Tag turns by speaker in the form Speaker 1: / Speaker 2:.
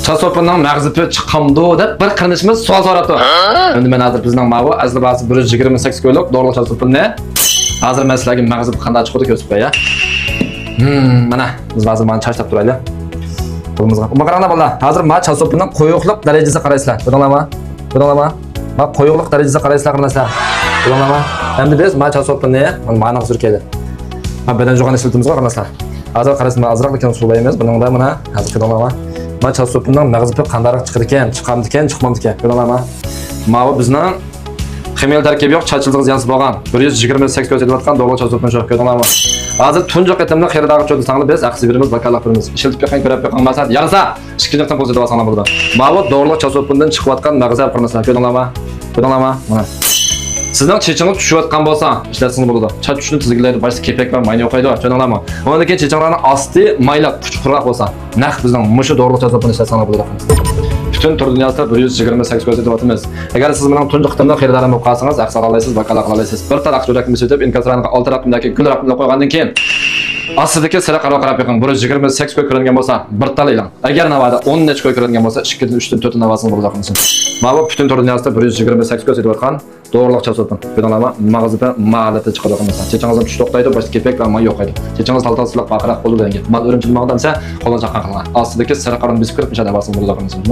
Speaker 1: Chasopinning mag'zipi chiqqamdi deb bir qirinishimiz savol so'rabdi. Endi men hozir bizning ma'vo asli basi 128 kg dorilik chasopinni hozir men sizlarga mag'zib qanday chiqadi ko'rsatib qo'yay. Mana biz hozir mana charchab turaylik. Qo'limizga. Buni qaranglar bolalar. Hozir men chasopinning qo'yuqlik darajasiga qaraysizlar. Ko'rdinglarmi? Ko'rdinglarmi? Men qo'yuqlik darajasiga qaraysizlar qaranglar. Ko'rdinglarmi? Endi biz men chasopinni mana surkaydi. Men badan jo'g'an ishlatimizga qaranglar. Hozir qarasizlar, azroq lekin sulaymiz. Buningda mana hozir ko'rdinglarmi? Men chasopinning mag'zibi qanday chiqar ekan, chiqamdi ekan, chiqmamdi ekan. Ko'rdinglarmi? Mana bizning ximiyal tarkibi yo'q, chachildiq ziyansiz bo'lgan 128 ko'rsatayotgan dorilik chasopin shu ko'rdinglarmi? Hozir tunji qatimda xeridagi cho'disanglar biz aqsi beramiz, vakallik beramiz. Ishiltib yoqqan ko'rib yoqqan maqsad yarasa ikkinchidan ko'rsatib olsanglar bo'ladi. Mana dorilik chasopindan chiqayotgan mag'zab qilmaslar. Ko'rdinglarmi? Ko'rdinglarmi? Mana sizning chechingiz tushayotgan bo'lsa, ishlatsangiz bo'ladi. Chach tushini tizgilaydi, boshqa kepak va mayni yo'qaydi. Ko'rdinglarmi? Undan keyin chechinlarning osti mayla quruq bo'lsa, naq bizning mushu dorilik chasopin ishlatsangiz bo'ladi. Bütün tur dünyasida 128 ko'rsatyapmiz. Agar siz bilan tunji qitimda xaridorlar bo'lib qolsangiz, aqsa olaysiz, vakallik olaysiz. Bir taraf jo'rakni sotib, inkaslarni olti raqamdagi gul raqamini qo'ygandan keyin aslidagi sira qarab yiqin 128 ko'ringan bo'lsa, bir tal e'lon. Agar navada 10 nech ko'ringan bo'lsa, 2 dan 3 dan 4 navasini bo'ladi qilsin. Mana bu bütün tur dünyasida 128 ko'rsatayotgan dorilik chasopin. Ko'rdinglarmi? Mag'zibi ma'lati chiqadi qilsin. Chechingizni tush to'xtaydi, boshqa kepak va may yo'qaydi. Chechingiz taltalsilab baqiraq bo'ladi. Mal o'rimchil maqdan esa qo'ldan chaqqan qilgan. Aslidagi sira qaram bisib kirib mishada basini bo'ladi qilsin.